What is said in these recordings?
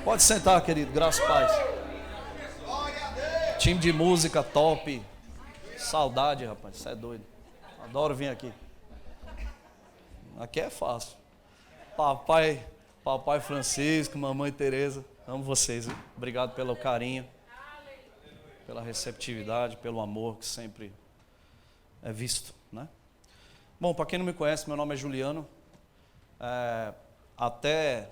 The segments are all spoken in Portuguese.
Pode sentar, querido, graças a paz. Time de música top. Saudade, rapaz, você é doido. Adoro vir aqui. Aqui é fácil. Papai Francisco, mamãe Tereza, amo vocês, viu? Obrigado pelo carinho, pela receptividade, pelo amor que sempre é visto, né? Bom, para quem não me conhece, meu nome é Juliano. Até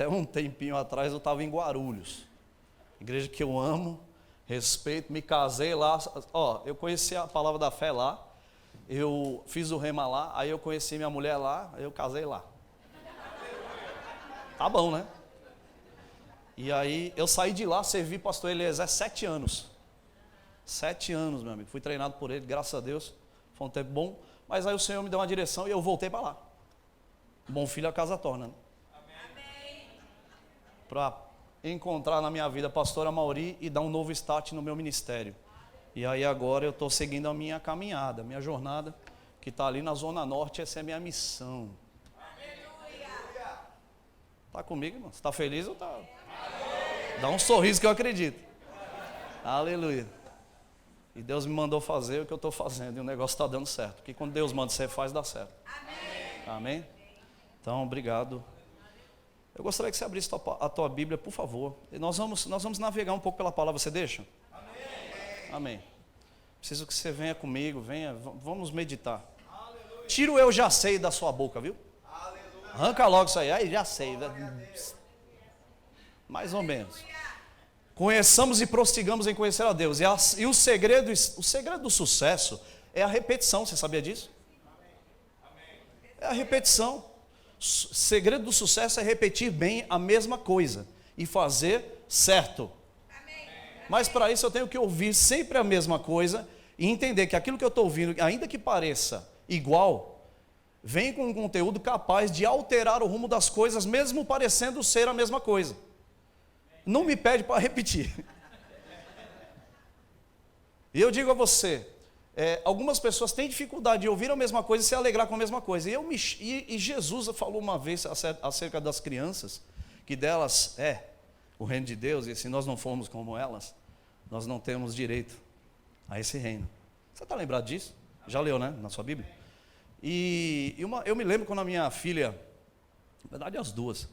um tempinho atrás eu estava em Guarulhos, igreja que eu amo, respeito, me casei lá. Eu conheci a palavra da fé lá, eu fiz o rema lá, aí eu conheci minha mulher lá, aí eu casei lá. Tá bom, né? E aí eu saí de lá, servi pastor Eliezer 7 anos. 7 anos, meu amigo. Fui treinado por ele, graças a Deus. Foi um tempo bom. Mas aí o Senhor me deu uma direção e eu voltei para lá. Bom filho a casa torna, né? Para encontrar na minha vida a pastora Mauri e dar um novo start no meu ministério. E aí agora eu estou seguindo a minha caminhada, a minha jornada, que está ali na Zona Norte. Essa é a minha missão. Está comigo, irmão? Você está feliz ou está? Dá um sorriso que eu acredito. Aleluia. E Deus me mandou fazer o que eu estou fazendo. E o negócio está dando certo. Porque quando Deus manda você faz, dá certo. Amém? Então, obrigado. Eu gostaria que você abrisse a tua Bíblia, por favor. E nós vamos navegar um pouco pela palavra. Você deixa? Amém. Preciso que você venha comigo. Vamos meditar. Tira o eu já sei da sua boca, viu? Arranca logo isso aí. Aí já sei. Mais ou menos. Conheçamos e prossigamos em conhecer a Deus. E o segredo do sucesso é a repetição. Você sabia disso? É a repetição. O segredo do sucesso é repetir bem a mesma coisa e fazer certo. Mas para isso eu tenho que ouvir sempre a mesma coisa e entender que aquilo que eu estou ouvindo, ainda que pareça igual, vem com um conteúdo capaz de alterar o rumo das coisas, mesmo parecendo ser a mesma coisa. Não me pede para repetir. E eu digo a você, algumas pessoas têm dificuldade de ouvir a mesma coisa e se alegrar com a mesma coisa. E Jesus falou uma vez acerca das crianças, que delas é o reino de Deus, e se nós não formos como elas, nós não temos direito a esse reino. Você está lembrado disso? Já leu, né, na sua Bíblia? Eu me lembro quando a minha filha, na verdade as duas,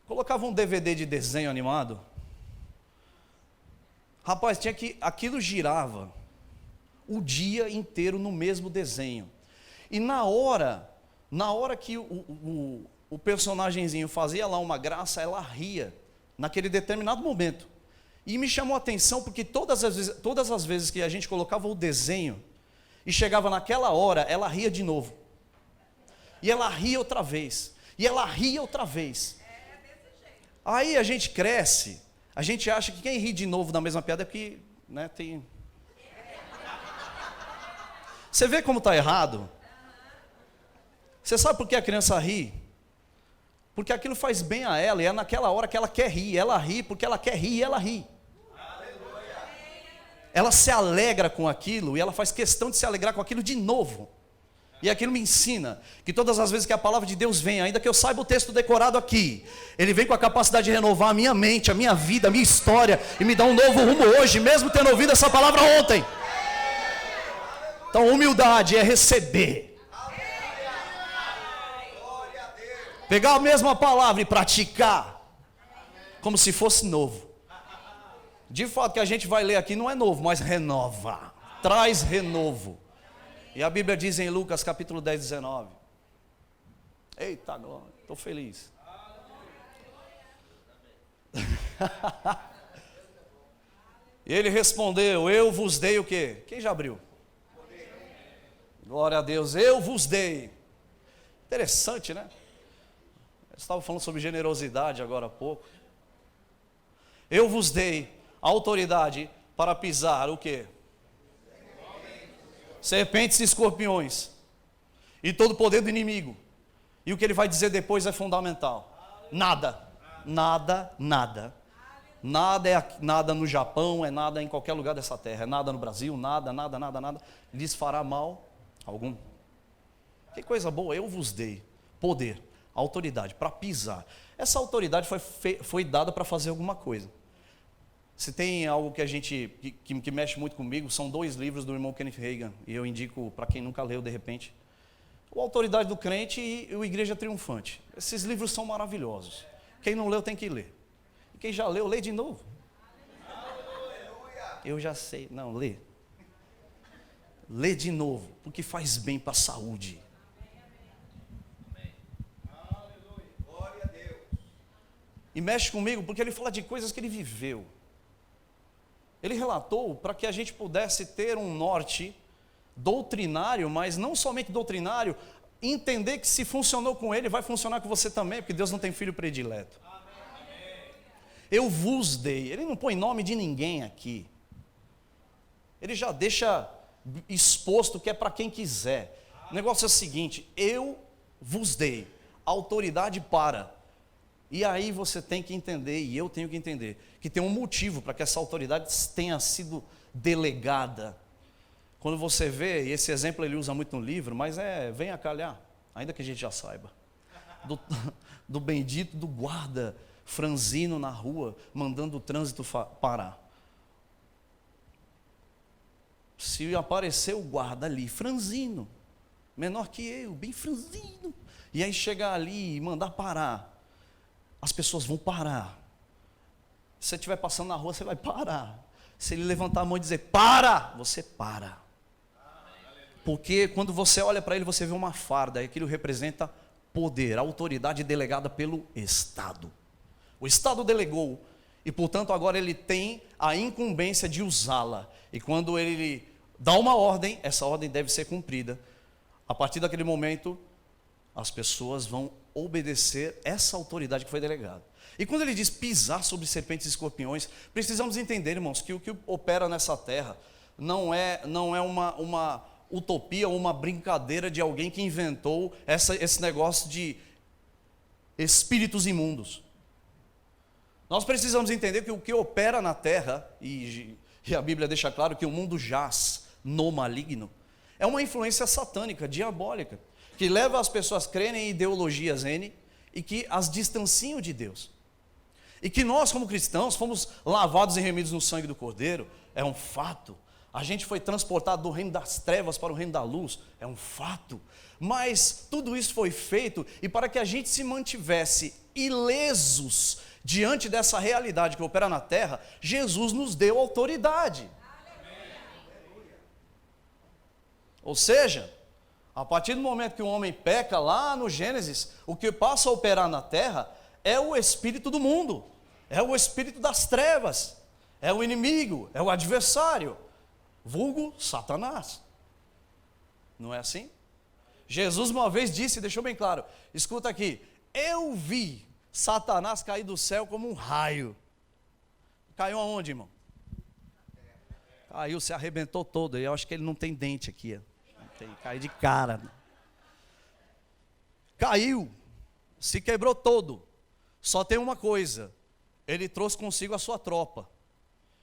colocava um DVD de desenho animado. Rapaz, aquilo girava o dia inteiro no mesmo desenho. E na hora que o personagenzinho fazia lá uma graça, ela ria, naquele determinado momento. E me chamou a atenção porque todas as vezes que a gente colocava o desenho, e chegava naquela hora, ela ria de novo. E ela ria outra vez. E ela ria outra vez. Aí a gente cresce, a gente acha que quem ri de novo da mesma piada é porque, né, tem... Você vê como está errado? Você sabe por que a criança ri? Porque aquilo faz bem a ela, e é naquela hora que ela quer rir. Ela ri porque ela quer rir e ela ri. Ela se alegra com aquilo, e ela faz questão de se alegrar com aquilo de novo. E aquilo me ensina que todas as vezes que a palavra de Deus vem, ainda que eu saiba o texto decorado aqui, ele vem com a capacidade de renovar a minha mente, a minha vida, a minha história, e me dar um novo rumo hoje, mesmo tendo ouvido essa palavra ontem. Então, humildade é receber. Pegar a mesma palavra e praticar, como se fosse novo. De fato, que a gente vai ler aqui não é novo, mas renova, traz renovo. E a Bíblia diz em Lucas capítulo 10, 19. Eita glória, estou feliz. E ele respondeu, eu vos dei o quê? Quem já abriu? Glória a Deus, eu vos dei. Interessante, né? Eu estava falando sobre generosidade agora há pouco. Eu vos dei autoridade para pisar o quê? Serpentes e escorpiões. E todo o poder do inimigo. E o que ele vai dizer depois é fundamental. Nada. Nada, nada. Nada no Japão, é nada em qualquer lugar dessa terra. É nada no Brasil, nada lhes fará mal algum. Que coisa boa, eu vos dei poder, autoridade, para pisar. Essa autoridade foi dada para fazer alguma coisa. Se tem algo que que mexe muito comigo, são 2 livros do irmão Kenneth Hagin, e eu indico para quem nunca leu de repente, o Autoridade do Crente e o Igreja Triunfante. Esses livros são maravilhosos. Quem não leu tem que ler. E quem já leu, lê de novo. Eu já sei, não, lê. Lê de novo, porque faz bem para a saúde. Glória a Deus. E mexe comigo porque ele fala de coisas que ele viveu. Ele relatou para que a gente pudesse ter um norte doutrinário, mas não somente doutrinário, entender que se funcionou com ele, vai funcionar com você também, porque Deus não tem filho predileto. Amém. Eu vos dei. Ele não põe nome de ninguém aqui. Ele já deixa exposto que é para quem quiser. O negócio é o seguinte: eu vos dei autoridade para. E aí você tem que entender, e eu tenho que entender, que tem um motivo para que essa autoridade tenha sido delegada. Quando você vê, e esse exemplo ele usa muito no livro, mas vem a calhar, ainda que a gente já saiba, do bendito do guarda franzino na rua, mandando o trânsito parar. Se aparecer o guarda ali, franzino, menor que eu, bem franzino, e aí chegar ali e mandar parar, as pessoas vão parar. Se você estiver passando na rua, você vai parar. Se ele levantar a mão e dizer, para, você para. Porque quando você olha para ele, você vê uma farda, e aquilo representa poder, autoridade delegada pelo Estado. O Estado delegou, e portanto agora ele tem a incumbência de usá-la. E quando ele dá uma ordem, essa ordem deve ser cumprida. A partir daquele momento, as pessoas vão obedecer essa autoridade que foi delegada. E quando ele diz pisar sobre serpentes e escorpiões, precisamos entender, irmãos, que o que opera nessa terra não é uma utopia ou uma brincadeira de alguém que inventou esse negócio de espíritos imundos. Nós precisamos entender que o que opera na terra, e a Bíblia deixa claro que o mundo jaz no maligno, é uma influência satânica, diabólica, que leva as pessoas a crerem em ideologias N e que as distanciam de Deus. E que nós, como cristãos, fomos lavados e remidos no sangue do Cordeiro, é um fato. A gente foi transportado do reino das trevas para o reino da luz, é um fato. Mas tudo isso foi feito e para que a gente se mantivesse ilesos diante dessa realidade que opera na terra, Jesus nos deu autoridade. Ou seja, a partir do momento que o homem peca lá no Gênesis, o que passa a operar na terra é o espírito do mundo, é o espírito das trevas, é o inimigo, é o adversário, vulgo Satanás. Não é assim? Jesus uma vez disse, deixou bem claro, escuta aqui, eu vi Satanás cair do céu como um raio. Caiu aonde, irmão? Caiu, se arrebentou todo, eu acho que ele não tem dente aqui, caiu de cara. Caiu, se quebrou todo. Só tem uma coisa, ele trouxe consigo a sua tropa.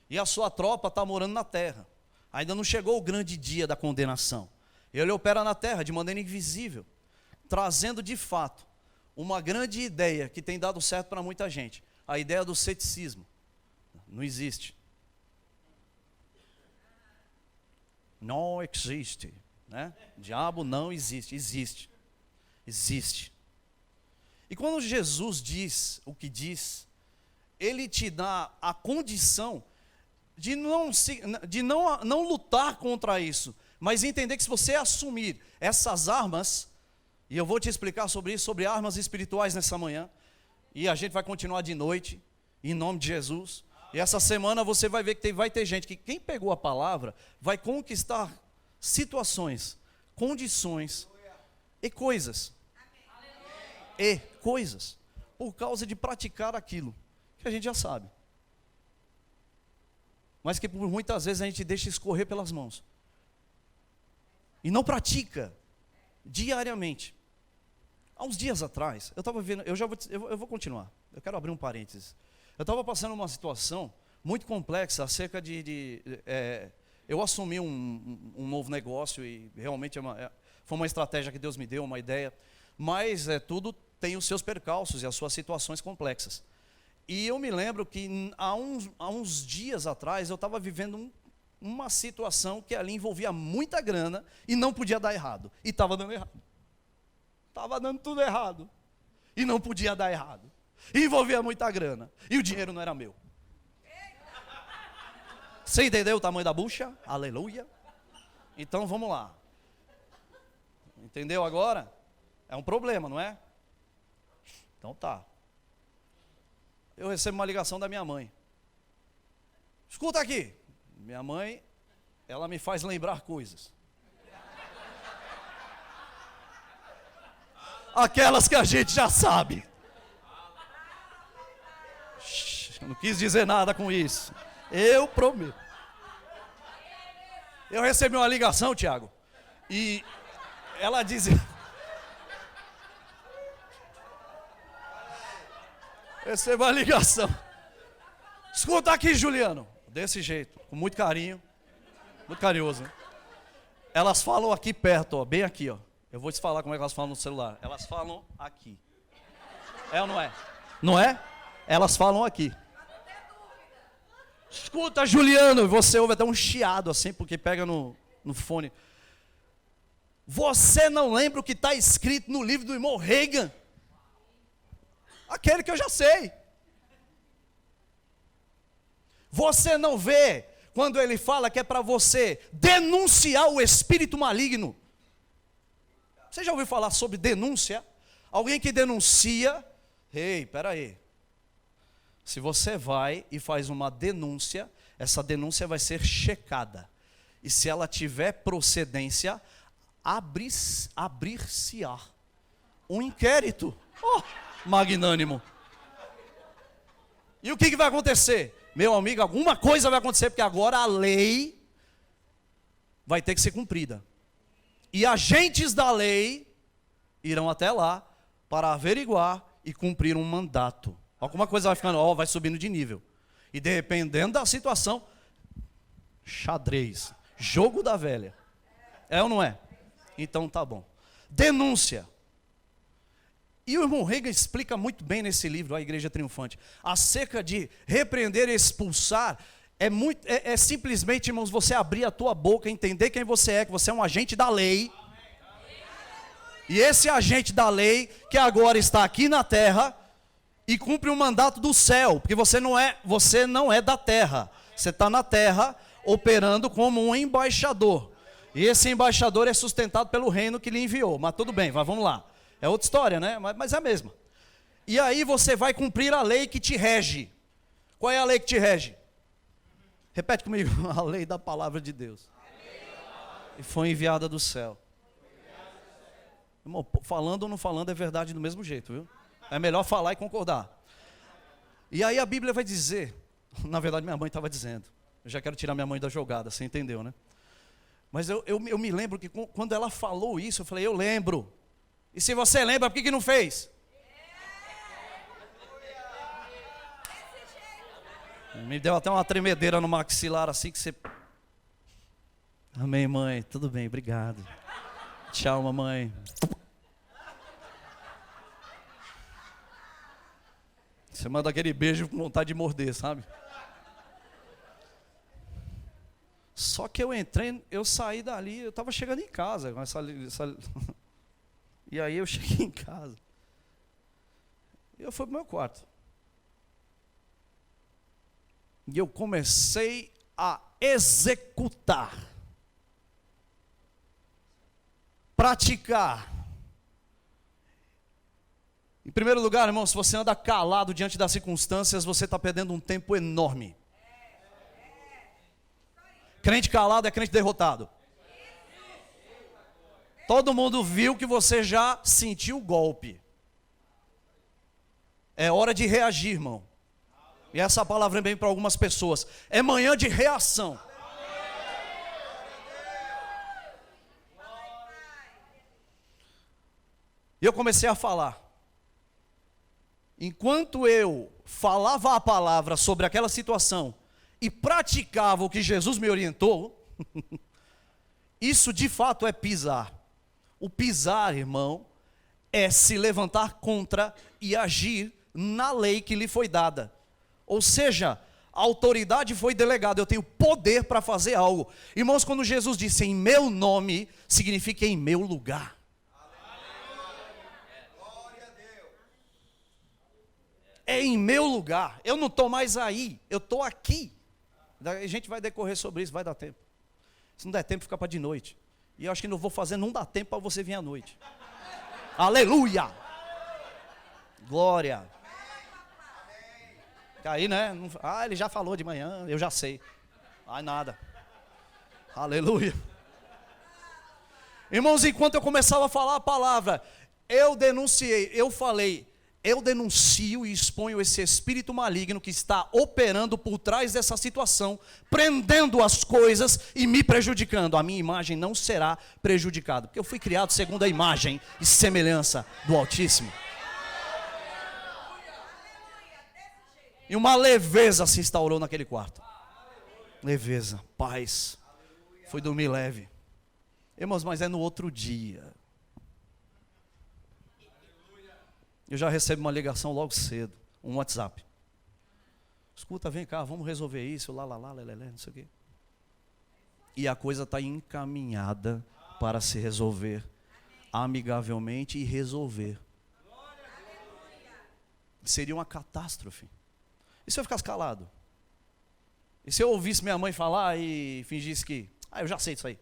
E a sua tropa está morando na terra. Ainda não chegou o grande dia da condenação. Ele opera na terra de maneira invisível, trazendo de fato uma grande ideia que tem dado certo para muita gente. A ideia do ceticismo. Não existe. Não existe. Né? Diabo não existe. Existe. Existe. E quando Jesus diz o que diz, ele te dá a condição de não lutar contra isso, mas entender que se você assumir essas armas, e eu vou te explicar sobre isso, sobre armas espirituais nessa manhã, e a gente vai continuar de noite, em nome de Jesus, e essa semana você vai ver que vai ter gente que quem pegou a palavra, vai conquistar situações, condições e coisas, por causa de praticar aquilo que a gente já sabe, mas que por muitas vezes a gente deixa escorrer pelas mãos, e não pratica diariamente. Há uns dias atrás, eu estava vendo, eu vou continuar, eu quero abrir um parênteses. Eu estava passando uma situação muito complexa acerca eu assumi um novo negócio e realmente foi uma estratégia que Deus me deu, uma ideia. Mas tudo tem os seus percalços e as suas situações complexas. E eu me lembro que há uns dias atrás eu estava vivendo uma situação que ali envolvia muita grana e não podia dar errado. E estava dando errado. Estava dando tudo errado. E não podia dar errado. E envolvia muita grana. E o dinheiro não era meu. Você entendeu o tamanho da bucha? Aleluia. Então vamos lá. Entendeu agora? É um problema, não é? Então tá. Eu recebo uma ligação da minha mãe. Escuta aqui. Minha mãe, ela me faz lembrar coisas. Aquelas que a gente já sabe. Eu não quis dizer nada com isso. Eu prometo. Eu recebi uma ligação, Tiago, e ela dizia... Recebo uma ligação. Escuta aqui, Juliano. Desse jeito, com muito carinho. Muito carinhoso, né? Elas falam aqui perto, ó, bem aqui, ó. Eu vou te falar como é que elas falam no celular. Elas falam aqui. É ou não é? Não é? Elas falam aqui. Escuta, Juliano. Você ouve até um chiado assim, porque pega no fone. Você não lembra o que está escrito no livro do irmão Reagan? Aquele que eu já sei. Você não vê quando ele fala que é para você denunciar o espírito maligno? Você já ouviu falar sobre denúncia? Alguém que denuncia. Ei, peraí. Se você vai e faz uma denúncia, essa denúncia vai ser checada. E se ela tiver procedência, abrir-se-á um inquérito. Oh, magnânimo. E o que vai acontecer? Meu amigo, alguma coisa vai acontecer, porque agora a lei vai ter que ser cumprida. E agentes da lei irão até lá para averiguar e cumprir um mandato. Alguma coisa vai ficando, vai subindo de nível. E dependendo da situação, xadrez, jogo da velha. É ou não é? Então tá bom. Denúncia. E o irmão Reagan explica muito bem nesse livro, A Igreja Triunfante, acerca de repreender e expulsar. É simplesmente, irmãos, você abrir a tua boca, entender quem você é, que você é um agente da lei. E esse agente da lei, que agora está aqui na terra, e cumpre um mandato do céu, porque você não é da terra, você está na terra, operando como um embaixador. E esse embaixador é sustentado pelo reino que lhe enviou, mas tudo bem, vamos lá. É outra história, né? Mas é a mesma. E aí você vai cumprir a lei que te rege. Qual é a lei que te rege? Repete comigo. A lei da palavra de Deus. E foi enviada do céu. Irmão, falando ou não falando é verdade do mesmo jeito, viu? É melhor falar e concordar. E aí a Bíblia vai dizer, na verdade minha mãe estava dizendo. Eu já quero tirar minha mãe da jogada, você entendeu, né? Mas eu me lembro que quando ela falou isso, eu falei, eu lembro. E se você lembra, por que não fez? Me deu até uma tremedeira no maxilar assim que você... Amém, mãe, tudo bem, obrigado. Tchau, mamãe. Você manda aquele beijo com vontade de morder, sabe? Só que eu saí dali, eu estava chegando em casa com essa... E aí eu cheguei em casa. E eu fui para o meu quarto. E eu comecei a executar. Praticar. Em primeiro lugar, irmão, se você anda calado diante das circunstâncias, você está perdendo um tempo enorme. Crente calado é crente derrotado. Todo mundo viu que você já sentiu o golpe. É hora de reagir, irmão. E essa palavra vem para algumas pessoas. É manhã de reação. E eu comecei a falar. Enquanto eu falava a palavra sobre aquela situação e praticava o que Jesus me orientou, isso de fato é pisar. O pisar, irmão, é se levantar contra e agir na lei que lhe foi dada. Ou seja, a autoridade foi delegada, eu tenho poder para fazer algo. Irmãos, quando Jesus disse em meu nome, significa em meu lugar. Glória a Deus. É em meu lugar, eu não estou mais aí, eu estou aqui. A gente vai decorrer sobre isso, vai dar tempo. Se não der tempo, fica para de noite. E eu acho que não vou fazer, não dá tempo para você vir à noite. Aleluia! Glória! Aí, né? Ele já falou de manhã, eu já sei. Ai, nada. Aleluia. Irmãos, enquanto eu começava a falar a palavra, eu denunciei, eu falei, eu denuncio e exponho esse espírito maligno que está operando por trás dessa situação, prendendo as coisas e me prejudicando. A minha imagem não será prejudicada, porque eu fui criado segundo a imagem e semelhança do Altíssimo. E uma leveza se instaurou naquele quarto. Leveza, paz. Fui dormir leve. Irmãos, mas é no outro dia. Eu já recebo uma ligação logo cedo, um WhatsApp. Escuta, vem cá, vamos resolver isso, não sei o quê. E a coisa está encaminhada para se resolver amigavelmente e resolver. Seria uma catástrofe. E se eu ficasse calado? E se eu ouvisse minha mãe falar e fingisse que, eu já sei disso aí.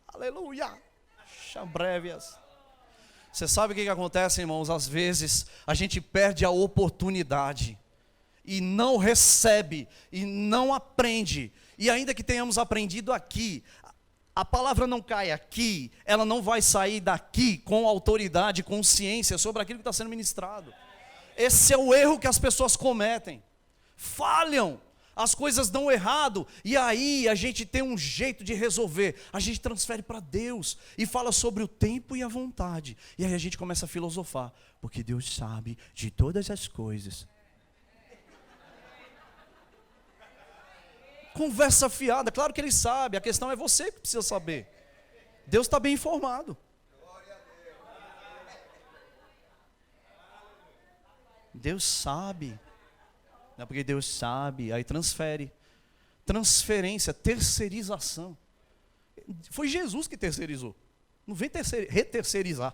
Aleluia! Chambrévias. Você sabe o que acontece, irmãos? Às vezes a gente perde a oportunidade e não recebe e não aprende. E ainda que tenhamos aprendido aqui, a palavra não cai aqui, ela não vai sair daqui com autoridade, consciência sobre aquilo que está sendo ministrado. Esse é o erro que as pessoas cometem. Falham, as coisas dão errado, e aí a gente tem um jeito de resolver. A gente transfere para Deus e fala sobre o tempo e a vontade. E aí a gente começa a filosofar, porque Deus sabe de todas as coisas. Conversa fiada, claro que Ele sabe, a questão é você que precisa saber. Deus está bem informado. Deus sabe, não é porque Deus sabe, aí transfere. Transferência, terceirização. Foi Jesus que terceirizou. Não vem reterceirizar.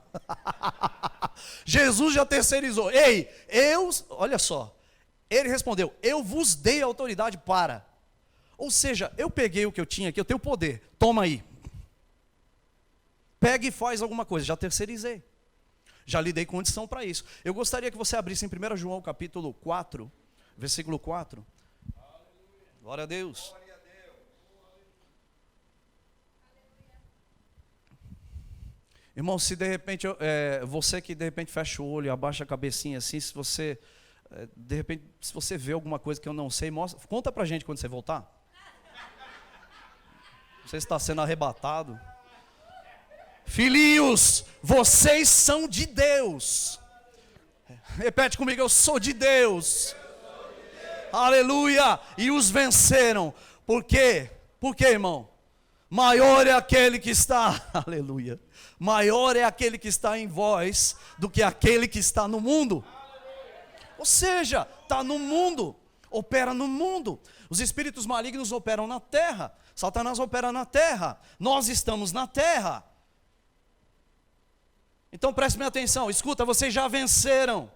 Jesus já terceirizou. Olha só. Ele respondeu, eu vos dei autoridade para. Ou seja, eu peguei o que eu tinha aqui, eu tenho poder. Toma aí. Pega e faz alguma coisa, já terceirizei. Já lhe dei condição para isso. Eu gostaria que você abrisse em 1 João capítulo 4, versículo 4. Glória a Deus. Irmão, se de repente, você que de repente fecha o olho, abaixa a cabecinha assim, se você, de repente, se você vê alguma coisa que eu não sei, conta pra gente quando você voltar. Você está sendo arrebatado. Filhinhos, vocês são de Deus. Repete comigo, eu sou de Deus. Aleluia. E os venceram. Por quê? Por quê, irmão? Maior é aquele que está, aleluia. Maior é aquele que está em vós do que aquele que está no mundo. Ou seja, está no mundo, opera no mundo. Os espíritos malignos operam na terra. Satanás opera na terra. Nós estamos na terra. Então preste minha atenção, escuta, vocês já venceram.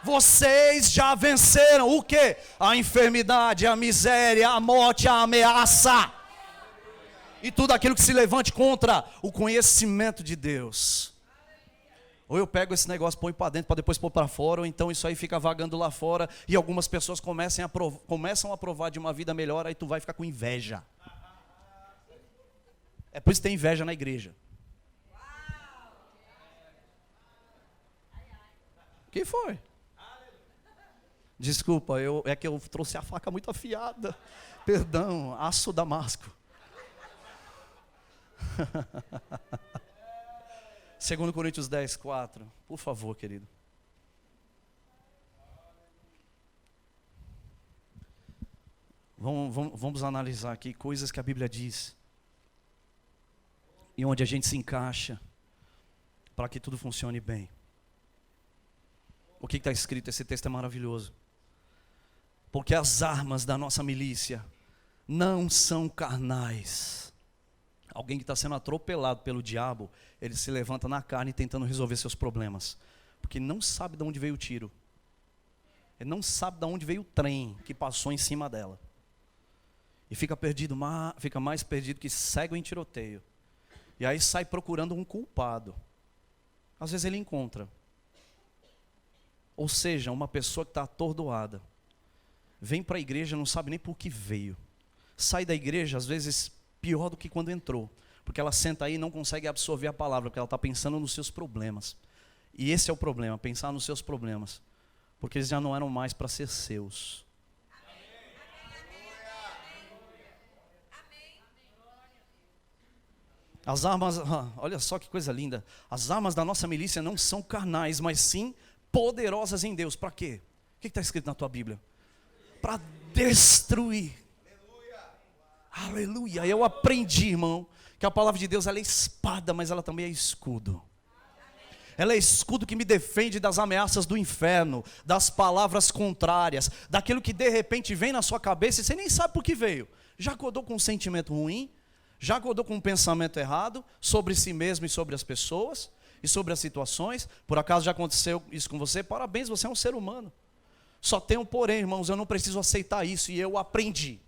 Vocês já venceram o quê? A enfermidade, a miséria, a morte, a ameaça. E tudo aquilo que se levante contra o conhecimento de Deus. Ou eu pego esse negócio, põe para dentro para depois pôr para fora, ou então isso aí fica vagando lá fora e algumas pessoas começam a provar de uma vida melhor, aí tu vai ficar com inveja. É por isso que tem inveja na igreja. O que foi? Desculpa, é que eu trouxe a faca muito afiada. Perdão, aço damasco. 2 Coríntios 10, 4. Por favor, querido. Vamos analisar aqui coisas que a Bíblia diz e onde a gente se encaixa para que tudo funcione bem. O que está escrito? Esse texto é maravilhoso. Porque as armas da nossa milícia não são carnais. Alguém que está sendo atropelado pelo diabo, ele se levanta na carne tentando resolver seus problemas, porque não sabe de onde veio o tiro. Ele não sabe de onde veio o trem que passou em cima dela. E fica perdido, fica mais perdido que cego em tiroteio. E aí sai procurando um culpado. Às vezes ele encontra. Ou seja, uma pessoa que está atordoada. Vem para a igreja, não sabe nem por que veio. Sai da igreja, às vezes, pior do que quando entrou. Porque ela senta aí e não consegue absorver a palavra, porque ela está pensando nos seus problemas. E esse é o problema, pensar nos seus problemas. Porque eles já não eram mais para ser seus. As armas, olha só que coisa linda. As armas da nossa milícia não são carnais, mas sim poderosas em Deus. Para quê? O que está escrito na tua Bíblia? Para destruir. Aleluia. Eu aprendi, irmão, que a palavra de Deus ela é espada, mas ela também é escudo. Ela é escudo que me defende das ameaças do inferno, das palavras contrárias, daquilo que de repente vem na sua cabeça e você nem sabe por que veio. Já acordou com um sentimento ruim? Já acordou com um pensamento errado sobre si mesmo e sobre as pessoas e sobre as situações? Por acaso já aconteceu isso com você? Parabéns, você é um ser humano. Só tem um porém, irmãos, eu não preciso aceitar isso e eu aprendi.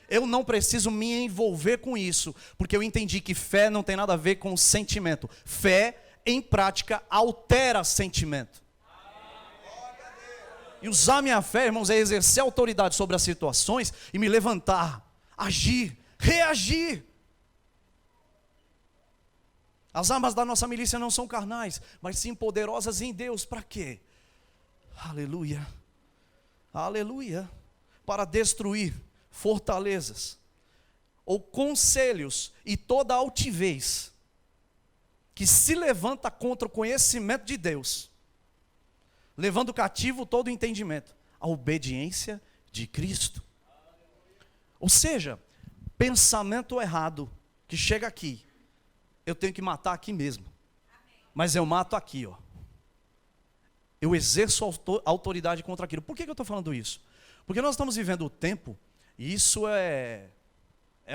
Eu não preciso me envolver com isso, porque eu entendi que fé não tem nada a ver com sentimento. Fé, em prática, altera sentimento. E usar minha fé, irmãos, é exercer autoridade sobre as situações e me levantar, agir, reagir. As armas da nossa milícia não são carnais, mas sim poderosas em Deus. Para quê? Aleluia. Aleluia. Para destruir fortalezas, ou conselhos e toda altivez que se levanta contra o conhecimento de Deus, levando cativo todo o entendimento, a obediência de Cristo. Ou seja, pensamento errado que chega aqui, eu tenho que matar aqui mesmo, mas eu mato aqui, ó. Eu exerço autoridade contra aquilo. Por que eu estou falando isso? Porque nós estamos vivendo o tempo. E isso é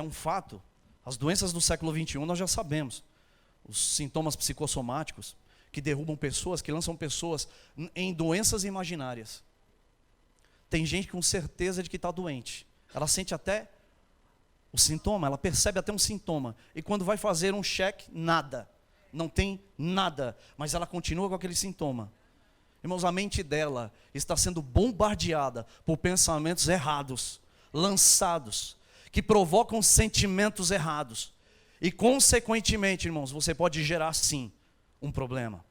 um fato. As doenças do século XXI nós já sabemos. Os sintomas psicossomáticos que derrubam pessoas, que lançam pessoas em doenças imaginárias. Tem gente com certeza de que está doente. Ela sente até o sintoma, ela percebe até um sintoma. E quando vai fazer um cheque, nada. Não tem nada. Mas ela continua com aquele sintoma. Irmãos, a mente dela está sendo bombardeada por pensamentos errados, lançados, que provocam sentimentos errados. E consequentemente, irmãos, você pode gerar sim um problema.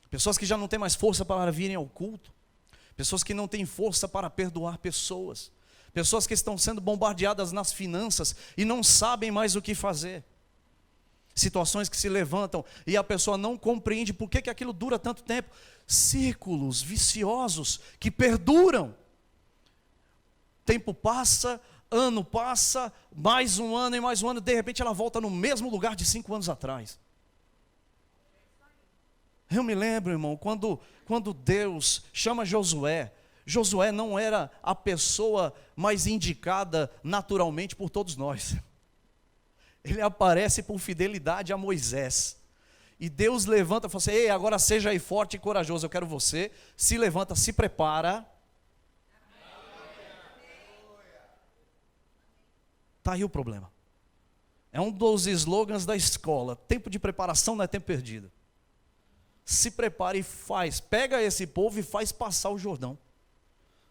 Pessoas que já não têm mais força para virem ao culto. Pessoas que não têm força para perdoar pessoas. Pessoas que estão sendo bombardeadas nas finanças e não sabem mais o que fazer. Situações que se levantam e a pessoa não compreende por que aquilo dura tanto tempo. Círculos viciosos que perduram. Tempo passa, ano passa, mais um ano e mais um ano, de repente ela volta no mesmo lugar de 5 anos atrás. Eu me lembro, irmão, quando Deus chama Josué, Josué não era a pessoa mais indicada naturalmente por todos nós. Ele aparece por fidelidade a Moisés. E Deus levanta e fala assim: ei, agora seja aí forte e corajoso, eu quero você. Se levanta, se prepara. Está aí o problema. É um dos slogans da escola: tempo de preparação não é tempo perdido. Se prepara e faz. Pega esse povo e faz passar o Jordão.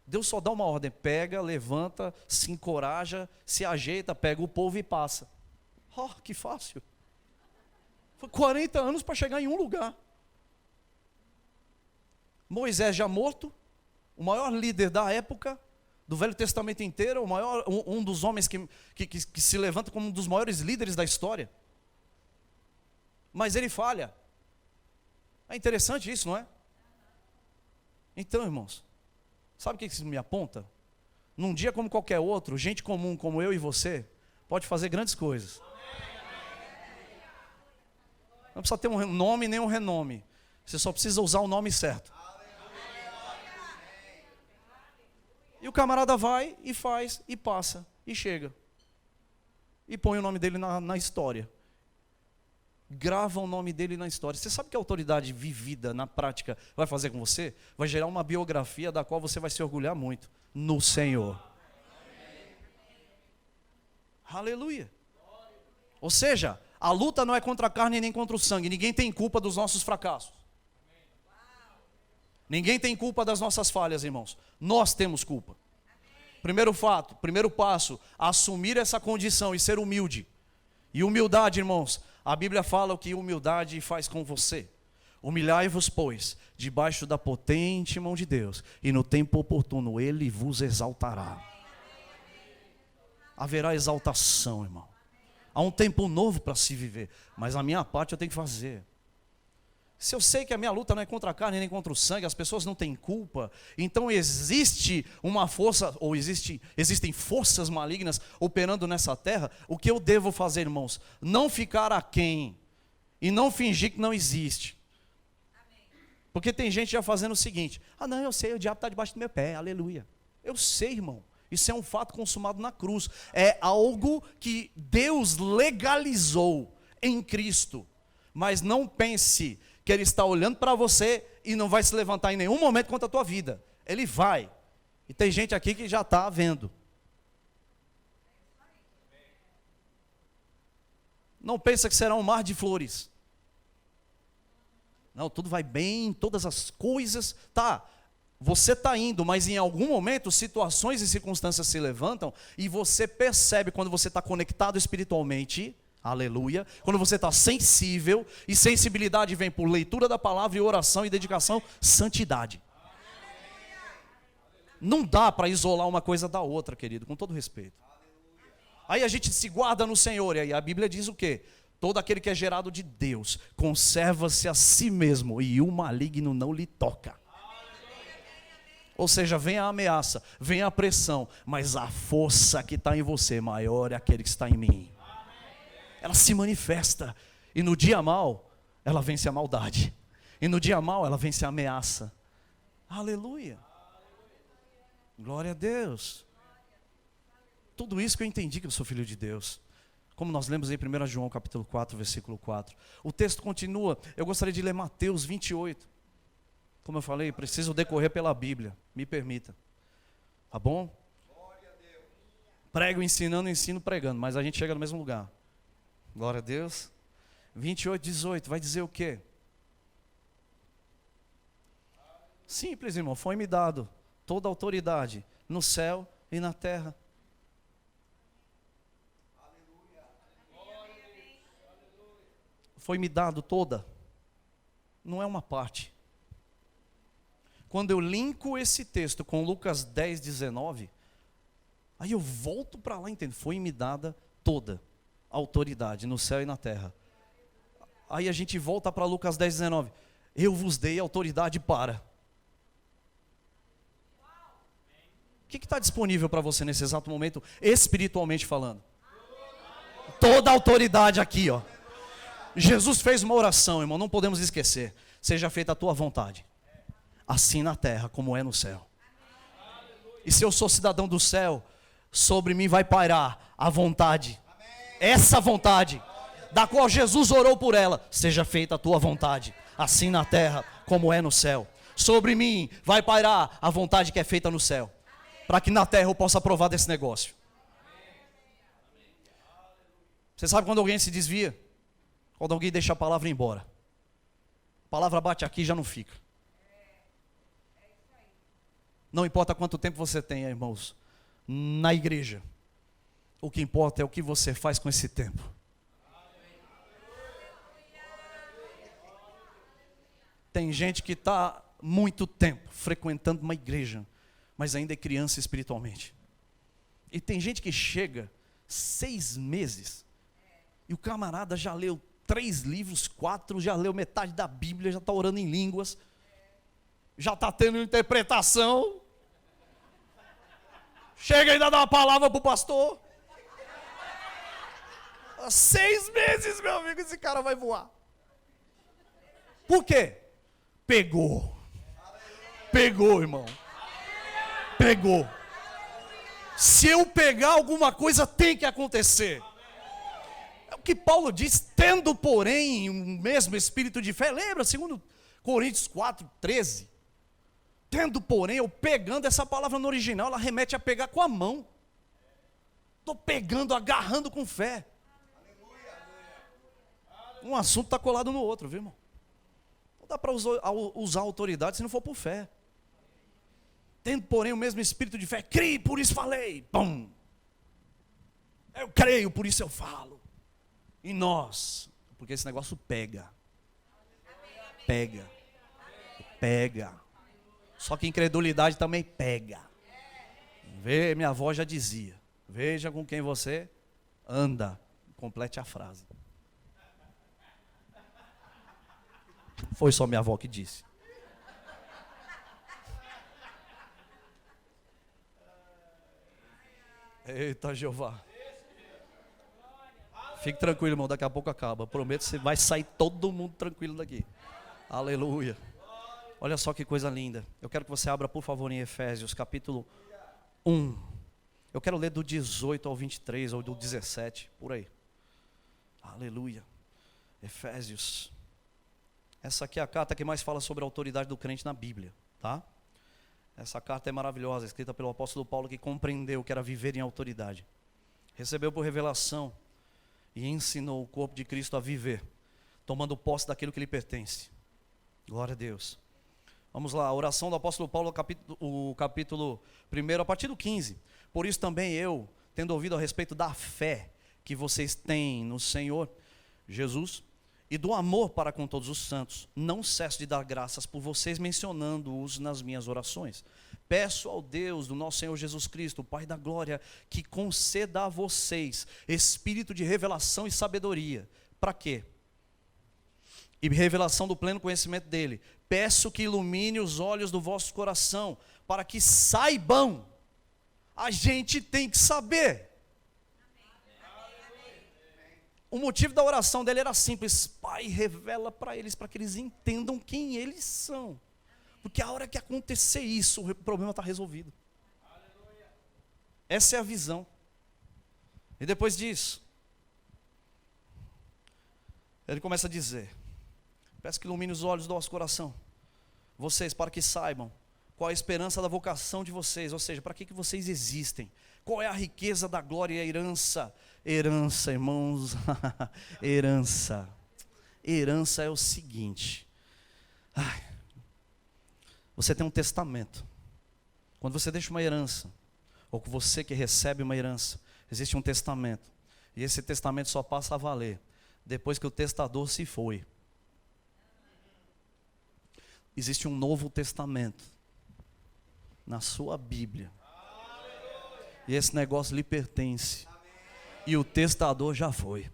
Deus só dá uma ordem: pega, levanta, se encoraja, se ajeita, pega o povo e passa. Oh, que fácil. Foi 40 anos para chegar em um lugar. Moisés já morto, o maior líder da época, do Velho Testamento inteiro, um dos homens que se levanta como um dos maiores líderes da história. Mas ele falha. É interessante isso, não é? Então, irmãos, sabe o que isso me aponta? num dia como qualquer outro, gente comum como eu e você, pode fazer grandes coisas. Não precisa ter um nome nem um renome. Você só precisa usar o nome certo. E o camarada vai e faz, e passa, e chega. E põe o nome dele na história. Grava o nome dele na história. Você sabe que a autoridade vivida na prática vai fazer com você? Vai gerar uma biografia da qual você vai se orgulhar muito. No Senhor. Aleluia. Ou seja, a luta não é contra a carne nem contra o sangue. Ninguém tem culpa dos nossos fracassos. Ninguém tem culpa das nossas falhas, irmãos. Nós temos culpa. Primeiro fato, primeiro passo, assumir essa condição e ser humilde. E humildade, irmãos, a Bíblia fala o que humildade faz com você. Humilhai-vos, pois, debaixo da potente mão de Deus, e no tempo oportuno Ele vos exaltará. Haverá exaltação, irmão. Há um tempo novo para se viver, mas a minha parte eu tenho que fazer. Se eu sei que a minha luta não é contra a carne nem contra o sangue, as pessoas não têm culpa, então existe uma força, ou existem forças malignas operando nessa terra. O que eu devo fazer, irmãos? Não ficar aquém e não fingir que não existe. Porque tem gente já fazendo o seguinte: ah não, eu sei, o diabo está debaixo do meu pé, aleluia. Eu sei, irmão, isso é um fato consumado na cruz. É algo que Deus legalizou em Cristo. Mas não pense que Ele está olhando para você e não vai se levantar em nenhum momento contra a tua vida. Ele vai. E tem gente aqui que já está vendo. Não pensa que será um mar de flores. Não, tudo vai bem, todas as coisas. Tá, você está indo, mas em algum momento situações e circunstâncias se levantam e você percebe quando você está conectado espiritualmente. Aleluia. Quando você está sensível, e sensibilidade vem por leitura da palavra e oração e dedicação, santidade. Não dá para isolar uma coisa da outra, querido, com todo respeito. Aí a gente se guarda no Senhor, e aí a Bíblia diz o quê? Todo aquele que é gerado de Deus, conserva-se a si mesmo, e o maligno não lhe toca. Ou seja, vem a ameaça, vem a pressão, mas a força que está em você, maior é aquele que está em mim. Ela se manifesta, e no dia mau, ela vence a maldade, e no dia mau, ela vence a ameaça. Aleluia, glória a Deus. Tudo isso que eu entendi que eu sou filho de Deus, como nós lemos em 1 João capítulo 4, versículo 4. O texto continua, eu gostaria de ler Mateus 28, como eu falei, preciso decorrer pela Bíblia, me permita, tá bom? Prego ensinando, ensino pregando, mas a gente chega no mesmo lugar. Glória a Deus. 28, 18, vai dizer o quê? Simples, irmão, foi-me dado toda a autoridade no céu e na terra. Foi-me dado toda, não é uma parte. Quando eu linko esse texto com Lucas 10, 19, aí eu volto para lá, entendo, foi-me dada toda autoridade no céu e na terra. Aí a gente volta para Lucas 10, 19. Eu vos dei autoridade para. O que está disponível para você nesse exato momento, espiritualmente falando? Toda a autoridade aqui, ó. Jesus fez uma oração, irmão, não podemos esquecer. Seja feita a tua vontade, assim na terra como é no céu. E se eu sou cidadão do céu, sobre mim vai pairar a vontade. Essa vontade, da qual Jesus orou por ela, seja feita a tua vontade, assim na terra como é no céu. Sobre mim vai pairar a vontade que é feita no céu, para que na terra eu possa provar desse negócio. Você sabe quando alguém se desvia? Quando alguém deixa a palavra ir embora. A palavra bate aqui e já não fica. Não importa quanto tempo você tenha, irmãos, na igreja. O que importa é o que você faz com esse tempo. Tem gente que está muito tempo frequentando uma igreja, mas ainda é criança espiritualmente. E tem gente que chega 6 meses, e o camarada já leu 3 livros, 4, já leu metade da Bíblia, já está orando em línguas, já está tendo interpretação. Chega ainda dá uma palavra pro pastor. Há 6 meses, meu amigo, esse cara vai voar. Por quê? Pegou. Pegou, irmão. Pegou. Se eu pegar alguma coisa, tem que acontecer. É o que Paulo diz, tendo, porém, o mesmo espírito de fé. Lembra, 2 Coríntios 4:13. Tendo, porém, eu pegando essa palavra no original, ela remete a pegar com a mão. Estou pegando, agarrando com fé. Um assunto está colado no outro, viu, irmão? Não dá para usar autoridade se não for por fé. Tendo, porém, o mesmo espírito de fé, criei, por isso falei. Pum! Eu creio, por isso eu falo. E nós, porque esse negócio pega. Pega. Pega. Só que incredulidade também pega. Minha avó já dizia, veja com quem você anda. Complete a frase. Foi só minha avó que disse. Eita, Jeová. Fique tranquilo, irmão, daqui a pouco acaba. Prometo que você vai sair todo mundo tranquilo daqui. Aleluia. Olha só que coisa linda. Eu quero que você abra, por favor, em Efésios, capítulo 1. Eu quero ler do 18 ao 23, ou do 17, por aí. Aleluia. Efésios. Essa aqui é a carta que mais fala sobre a autoridade do crente na Bíblia, tá? Essa carta é maravilhosa, escrita pelo apóstolo Paulo, que compreendeu o que era viver em autoridade. Recebeu por revelação e ensinou o corpo de Cristo a viver, tomando posse daquilo que lhe pertence. Glória a Deus. Vamos lá, a oração do apóstolo Paulo, o capítulo 1, a partir do 15. Por isso também eu, tendo ouvido a respeito da fé que vocês têm no Senhor Jesus e do amor para com todos os santos, não cesso de dar graças por vocês, mencionando-os nas minhas orações. Peço ao Deus do nosso Senhor Jesus Cristo, o Pai da glória, que conceda a vocês espírito de revelação e sabedoria. Para quê? E revelação do pleno conhecimento dele. Peço que ilumine os olhos do vosso coração, para que saibam. A gente tem que saber. O motivo da oração dele era simples. Pai, revela para eles, para que eles entendam quem eles são. Porque a hora que acontecer isso, o problema está resolvido. Essa é a visão. E depois disso, ele começa a dizer: peço que ilumine os olhos do vosso coração, vocês, para que saibam qual é a esperança da vocação de vocês, ou seja, para que vocês existem, qual é a riqueza da glória e a herança. Herança, irmãos, herança. Herança é o seguinte, você tem um testamento. Quando você deixa uma herança, ou você que recebe uma herança, existe um testamento, e esse testamento só passa a valer depois que o testador se foi. Existe um novo testamento na sua Bíblia, e esse negócio lhe pertence, e o testador já foi.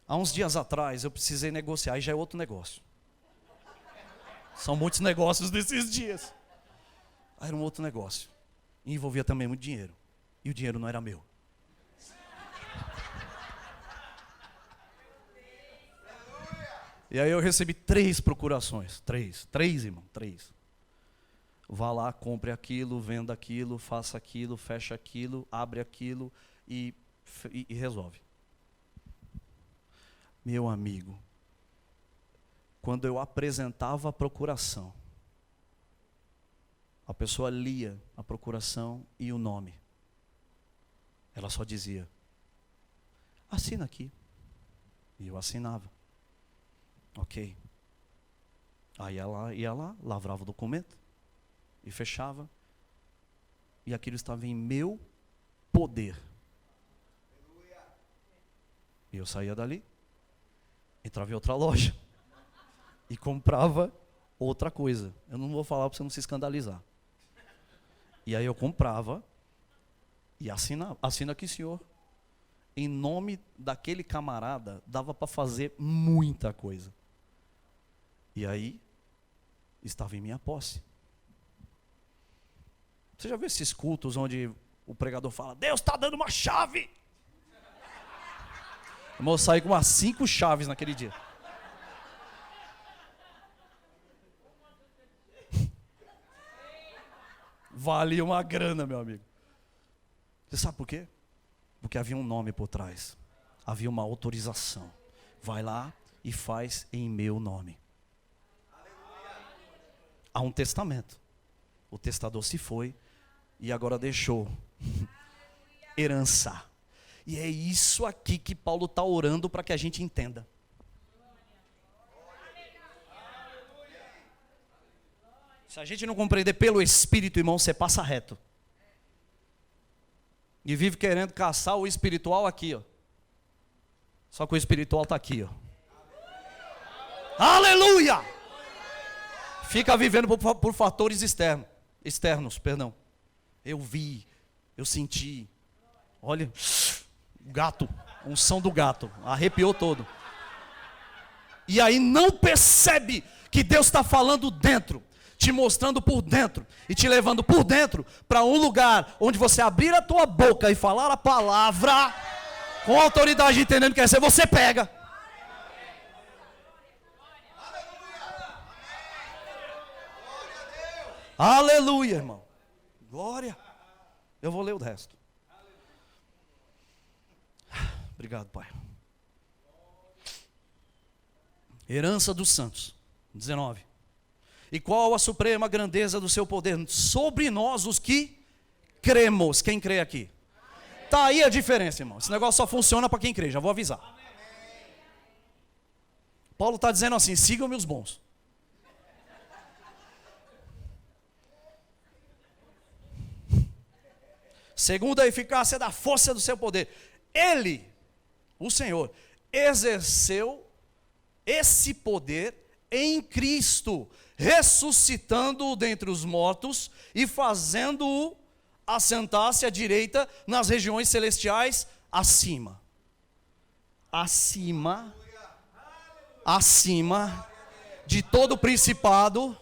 Há uns dias atrás eu precisei negociar, e já é outro negócio. São muitos negócios desses dias. Era um outro negócio, e envolvia também muito dinheiro, e o dinheiro não era meu. E aí eu recebi 3 procurações. 3, irmão, 3. Vá lá, compre aquilo, venda aquilo, faça aquilo, fecha aquilo, abre aquilo e resolve. Meu amigo, quando eu apresentava a procuração, a pessoa lia a procuração e o nome. Ela só dizia: assina aqui. E eu assinava. Ok. Aí ela ia lá, lavrava o documento e fechava. E aquilo estava em meu poder. E eu saía dali, entrava em outra loja e comprava outra coisa. Eu não vou falar para você não se escandalizar. E aí eu comprava e assinava. Assina aqui, senhor. em nome daquele camarada, dava para fazer muita coisa. E aí, estava em minha posse. Você já viu esses cultos onde o pregador fala, Deus está dando uma chave? Irmão, eu saí com umas 5 chaves naquele dia. Valia uma grana, meu amigo. Você sabe por quê? Porque havia um nome por trás. Havia uma autorização. Vai lá e faz em meu nome. Há um testamento. O testador se foi e agora deixou herança. E é isso aqui que Paulo está orando para que a gente entenda. Se a gente não compreender pelo Espírito, irmão, você passa reto. E vive querendo caçar o espiritual aqui, ó. Só que o espiritual está aqui, ó. Aleluia! Fica vivendo por fatores externos, perdão. Eu vi, eu senti. Olha, o gato, unção do gato, arrepiou todo. E aí não percebe que Deus está falando dentro, te mostrando por dentro e te levando por dentro para um lugar onde você abrir a tua boca e falar a palavra com autoridade, entendendo que é ser, você pega. Aleluia, irmão. Glória. Eu vou ler o resto. Obrigado, Pai. Herança dos santos. 19. E qual a suprema grandeza do seu poder sobre nós os que cremos. Quem crê aqui? Está aí a diferença, irmão. Esse negócio só funciona para quem crê, já vou avisar. Paulo está dizendo assim, sigam-me os bons. Segundo a eficácia da força do seu poder. Ele, o Senhor, exerceu esse poder em Cristo, ressuscitando-o dentre os mortos e fazendo-o assentar-se à direita nas regiões celestiais acima. Acima de todo principado,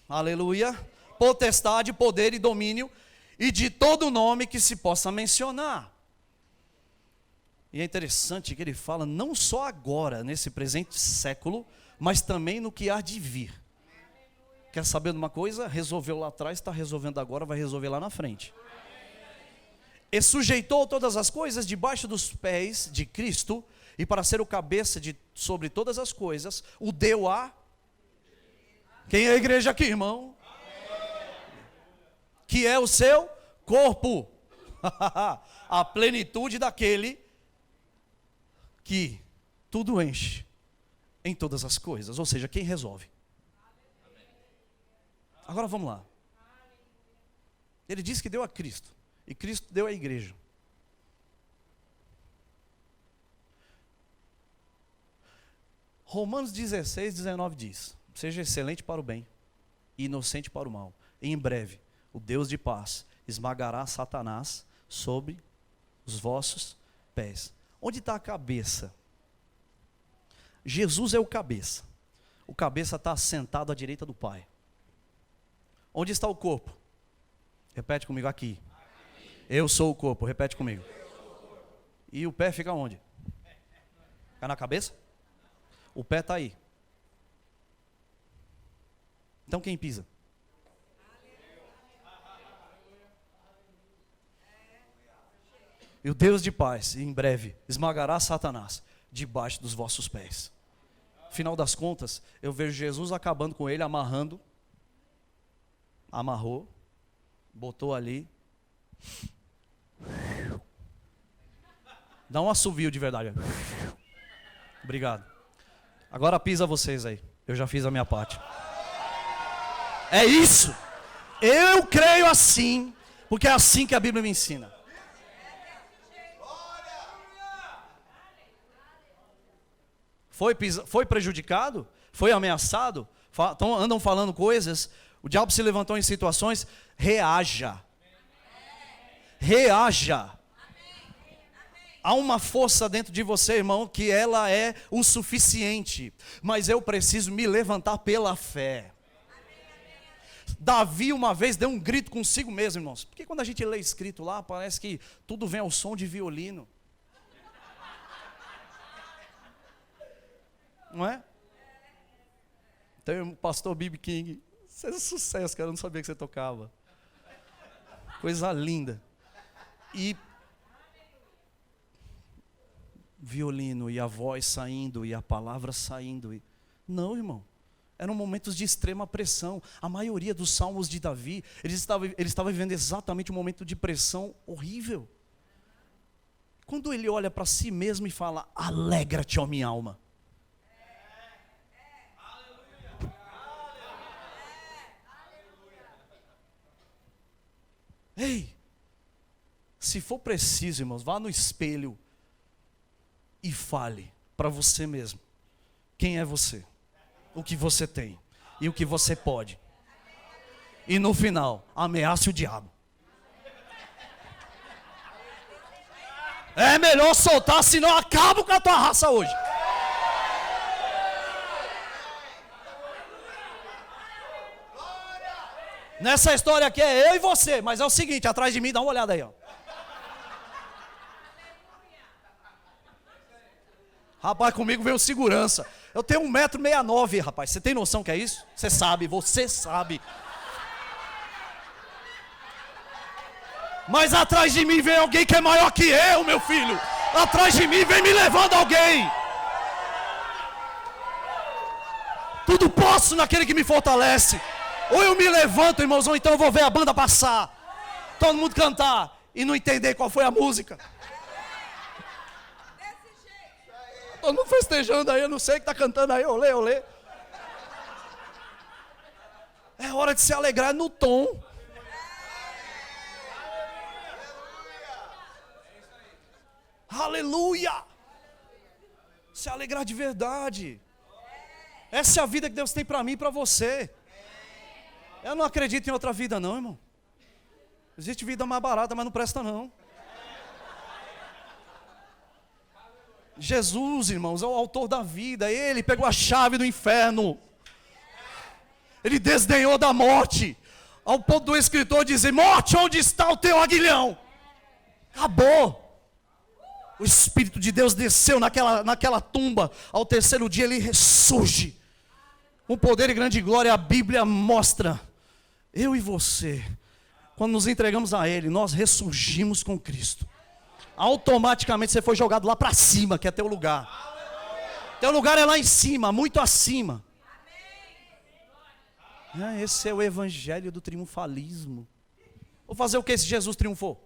aleluia, potestade, poder e domínio, e de todo nome que se possa mencionar. E é interessante que ele fala não só agora, nesse presente século, mas também no que há de vir. Quer saber de uma coisa? Resolveu lá atrás, está resolvendo agora, vai resolver lá na frente. E sujeitou todas as coisas debaixo dos pés de Cristo, e para ser o cabeça sobre todas as coisas, o deu a... Quem é a igreja aqui, irmão? Que é o seu corpo. A plenitude daquele que tudo enche em todas as coisas. Ou seja, quem resolve. Agora vamos lá. Ele disse que deu a Cristo. E Cristo deu à igreja. Romanos 16, 19 diz: seja excelente para o bem e inocente para o mal. E em breve, o Deus de paz esmagará Satanás sobre os vossos pés. Onde está a cabeça? Jesus é o cabeça. O cabeça está sentado à direita do Pai. Onde está o corpo? Repete comigo aqui. Eu sou o corpo, repete comigo. E o pé fica onde? Fica na cabeça? O pé está aí. Então quem pisa? E o Deus de paz, em breve, esmagará Satanás debaixo dos vossos pés. Final das contas, eu vejo Jesus acabando com ele, amarrou, botou ali. Dá um assovio de verdade. Obrigado. Agora pisa vocês aí. Eu já fiz a minha parte. É isso. Eu creio assim, porque é assim que a Bíblia me ensina. Foi prejudicado? Foi ameaçado? Andam falando coisas? O diabo se levantou em situações? Reaja. Reaja. Há uma força dentro de você, irmão, que ela é o suficiente. Mas eu preciso me levantar pela fé. Davi uma vez deu um grito consigo mesmo, irmãos. Porque quando a gente lê escrito lá, parece que tudo vem ao som de violino. Não é? Tem o pastor B.B. King. Isso é um sucesso, cara. Eu não sabia que você tocava. Coisa linda. E violino, e a voz saindo, e a palavra saindo. Não, irmão. Eram momentos de extrema pressão. A maioria dos salmos de Davi, ele estava vivendo exatamente um momento de pressão horrível. Quando ele olha para si mesmo e fala, alegra-te, ó minha alma. Ei, se for preciso, irmãos, vá no espelho e fale para você mesmo. Quem é você? O que você tem e o que você pode. E no final, ameace o diabo. É melhor soltar, senão eu acabo com a tua raça hoje. Nessa história aqui é eu e você, mas é o seguinte, atrás de mim, dá uma olhada aí, ó. Rapaz, comigo veio segurança. Eu tenho 1,69 m, rapaz. Você tem noção que é isso? Você sabe, você sabe. Mas atrás de mim vem alguém que é maior que eu, meu filho. Atrás de mim vem me levando alguém. Tudo posso naquele que me fortalece. Ou eu me levanto, irmãos, ou então eu vou ver a banda passar. Todo mundo cantar e não entender qual foi a música. Todo mundo festejando aí, eu não sei o que está cantando aí, olê, olê. É hora de se alegrar no tom. Aleluia! Se alegrar de verdade. Essa é a vida que Deus tem para mim e para você. Eu não acredito em outra vida não, irmão. Existe vida mais barata, mas não presta não. Jesus, irmãos, é o autor da vida. Ele pegou a chave do inferno. Ele desdenhou da morte. Ao ponto do escritor dizer, morte, onde está o teu aguilhão? Acabou. O Espírito de Deus desceu naquela tumba. Ao terceiro dia ele ressurge. Com poder e grande glória, a Bíblia mostra. Eu e você, quando nos entregamos a Ele, nós ressurgimos com Cristo. Automaticamente você foi jogado lá para cima, que é teu lugar. Teu lugar é lá em cima, muito acima. Esse é o evangelho do triunfalismo. Vou fazer o que se Jesus triunfou?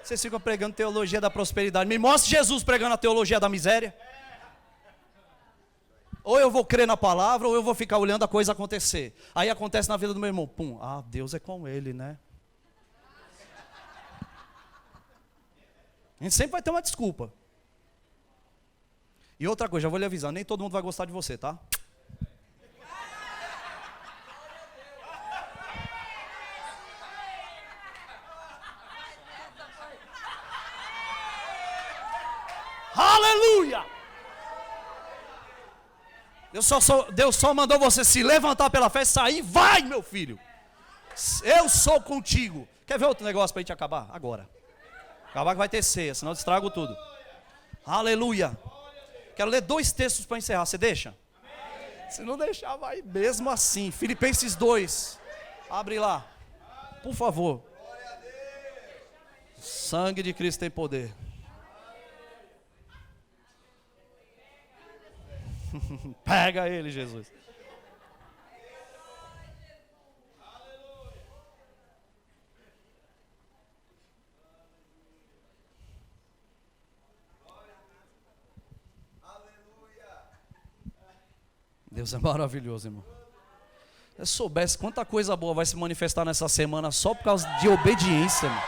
Vocês ficam pregando teologia da prosperidade. Me mostre Jesus pregando a teologia da miséria. Ou eu vou crer na palavra, ou eu vou ficar olhando a coisa acontecer. Aí acontece na vida do meu irmão. Pum, Deus é com ele, né? A gente sempre vai ter uma desculpa. E outra coisa, já vou lhe avisar, nem todo mundo vai gostar de você, tá? Aleluia! Deus só mandou você se levantar pela fé e sair. Vai, meu filho. Eu sou contigo. Quer ver outro negócio para a gente acabar? Agora. Acabar que vai ter ceia, senão eu estrago tudo. Aleluia. Quero ler 2 textos para encerrar. Você deixa? Se não deixar, vai mesmo assim. Filipenses 2. Abre lá. Por favor. Sangue de Cristo tem poder. Pega ele, Jesus. Deus é maravilhoso, irmão. Se eu soubesse quanta coisa boa vai se manifestar nessa semana só por causa de obediência, irmão.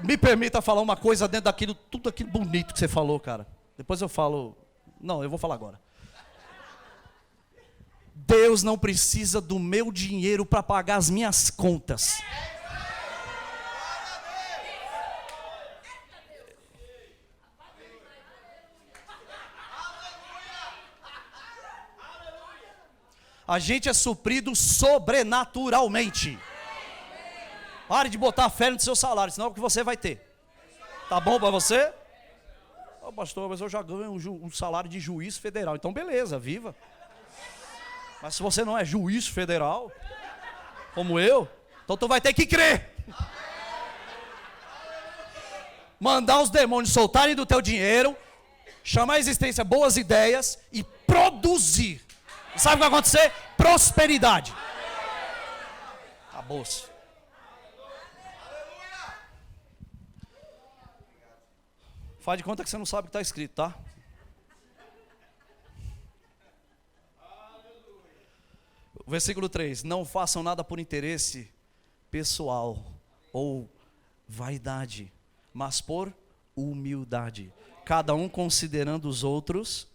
Me permita falar uma coisa dentro daquilo, tudo aquilo bonito que você falou, cara. Depois eu falo, não, eu vou falar agora. Deus não precisa do meu dinheiro para pagar as minhas contas. A gente é suprido sobrenaturalmente. Pare de botar fé no seu salário, senão é o que você vai ter. Tá bom para você? Oh, pastor, mas eu já ganho um salário de juiz federal. Então beleza, viva. Mas se você não é juiz federal, como eu, então tu vai ter que crer. Mandar os demônios soltarem do teu dinheiro, chamar a existência boas ideias e produzir. E sabe o que vai acontecer? Prosperidade. Acabou-se. Faz de conta que você não sabe o que está escrito, tá? O versículo 3. Não façam nada por interesse pessoal ou vaidade, mas por humildade. Cada um considerando os outros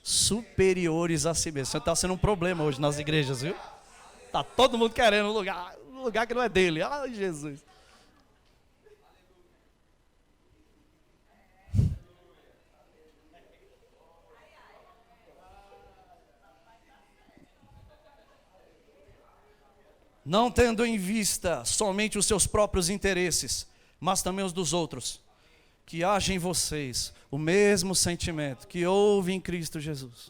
superiores a si mesmo. Você está sendo um problema hoje nas igrejas, viu? Está todo mundo querendo um lugar que não é dele. Ai, Jesus. Não tendo em vista somente os seus próprios interesses, mas também os dos outros, que haja em vocês o mesmo sentimento que houve em Cristo Jesus.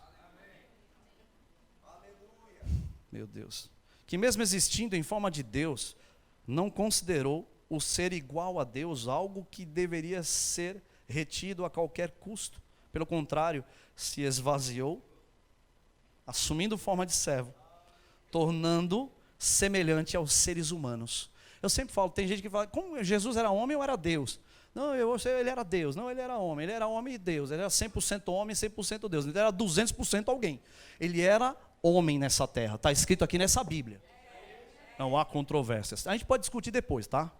Meu Deus. Que mesmo existindo em forma de Deus, não considerou o ser igual a Deus algo que deveria ser retido a qualquer custo. Pelo contrário, se esvaziou, assumindo forma de servo, tornando semelhante aos seres humanos. Eu sempre falo, tem gente que fala, como Jesus era homem ou era Deus? Não, ele era Deus. Não, ele era homem e Deus. Ele era 100% homem e 100% Deus. Ele era 200% alguém. Ele era homem nessa terra. Está escrito aqui nessa Bíblia. Não há controvérsias. A gente pode discutir depois, tá?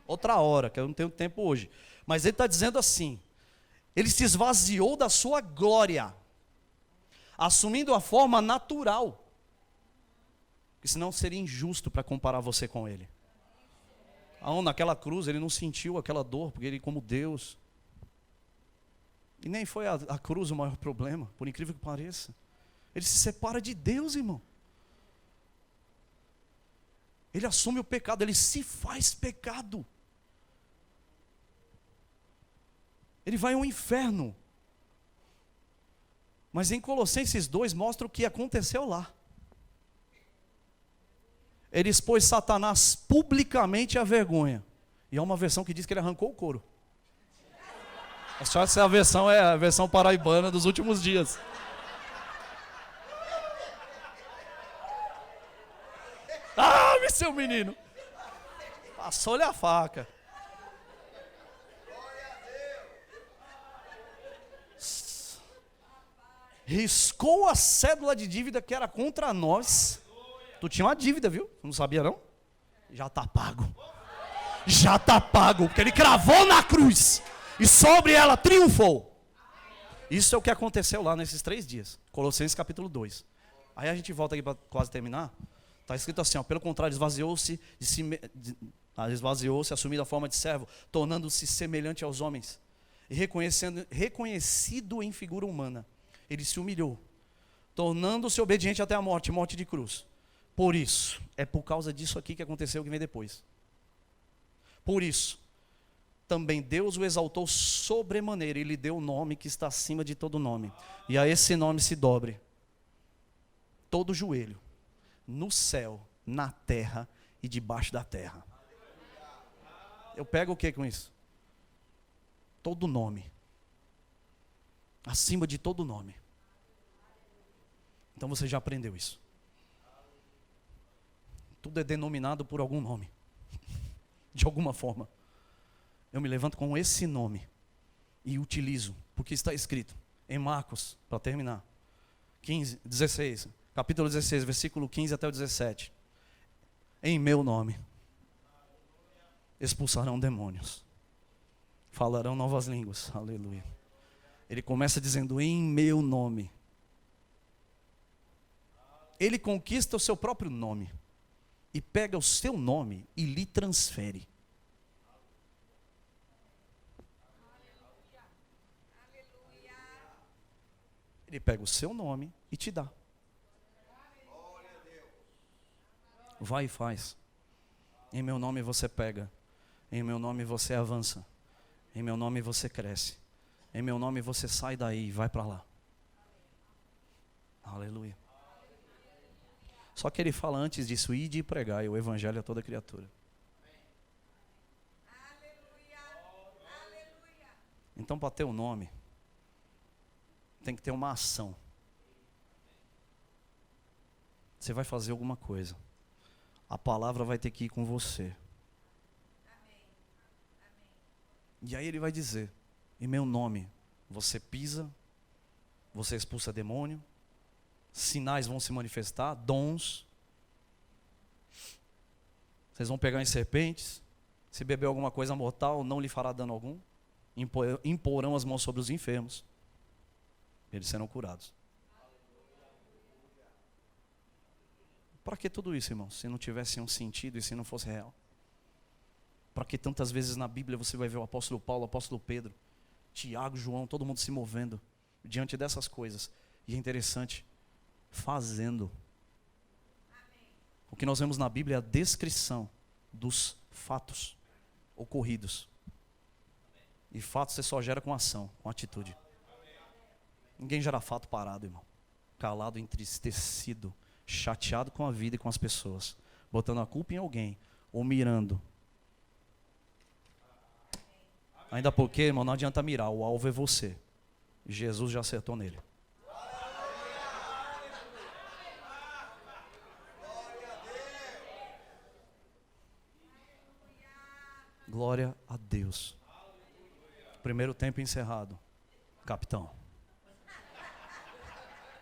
Outra hora, que eu não tenho tempo hoje. Mas ele está dizendo assim, ele se esvaziou da sua glória, assumindo a forma natural. Porque senão seria injusto para comparar você com ele. Naquela cruz ele não sentiu aquela dor, porque ele como Deus. E nem foi a cruz o maior problema, por incrível que pareça. Ele se separa de Deus, irmão. Ele assume o pecado, ele se faz pecado. Ele vai ao inferno. Mas em Colossenses 2 mostra o que aconteceu lá. Ele expôs Satanás publicamente à vergonha. E há uma versão que diz que ele arrancou o couro. Essa versão é a versão paraibana dos últimos dias. Ah, seu menino! Passou-lhe a faca. Riscou a cédula de dívida que era contra nós. Tu tinha uma dívida, viu? Não sabia não? Já está pago. Já está pago, porque ele cravou na cruz e sobre ela triunfou. Isso é o que aconteceu lá nesses 3 dias. Colossenses capítulo 2. Aí a gente volta aqui para quase terminar. Está escrito assim, ó, pelo contrário, esvaziou-se, assumindo a forma de servo, tornando-se semelhante aos homens. E reconhecido em figura humana, ele se humilhou, tornando-se obediente até a morte, morte de cruz. Por isso, é por causa disso aqui que aconteceu o que vem depois. Por isso, também Deus o exaltou sobremaneira e lhe deu o nome que está acima de todo nome. E a esse nome se dobre todo joelho, no céu, na terra e debaixo da terra. Eu pego o que com isso? Todo nome. Acima de todo nome. Então você já aprendeu isso. Tudo é denominado por algum nome. De alguma forma. Eu me levanto com esse nome e utilizo, porque está escrito em Marcos, para terminar, 16, capítulo 16, versículo 15 até o 17. Em meu nome. expulsarão demônios, falarão novas línguas, aleluia. Ele começa dizendo, em meu nome. Ele conquista o seu próprio nome, e pega o seu nome e lhe transfere. Ele pega o seu nome e te dá. Vai e faz. Em meu nome você pega. Em meu nome você avança. Em meu nome você cresce. Em meu nome você sai daí e vai para lá. Aleluia. Só que ele fala antes disso, ide e pregai o evangelho a toda criatura. Então, para ter o nome, tem que ter uma ação. Você vai fazer alguma coisa. A palavra vai ter que ir com você. E aí ele vai dizer, em meu nome, você pisa, você expulsa demônio, sinais vão se manifestar, dons. Vocês vão pegar em serpentes, se beber alguma coisa mortal, não lhe fará dano algum. Imporão as mãos sobre os enfermos, eles serão curados. Para que tudo isso, irmão? Se não tivesse um sentido e se não fosse real? Para que tantas vezes na Bíblia você vai ver o apóstolo Paulo, o apóstolo Pedro, Tiago, João, todo mundo se movendo diante dessas coisas. E é interessante, fazendo. O que nós vemos na Bíblia é a descrição dos fatos ocorridos. E fato você só gera com ação, com atitude. Ninguém gera fato parado, irmão. Calado, entristecido, chateado com a vida e com as pessoas, botando a culpa em alguém, ou mirando. Ainda porque, irmão, não adianta mirar, o alvo é você. Jesus já acertou nele. Glória a Deus. Primeiro tempo encerrado. Capitão.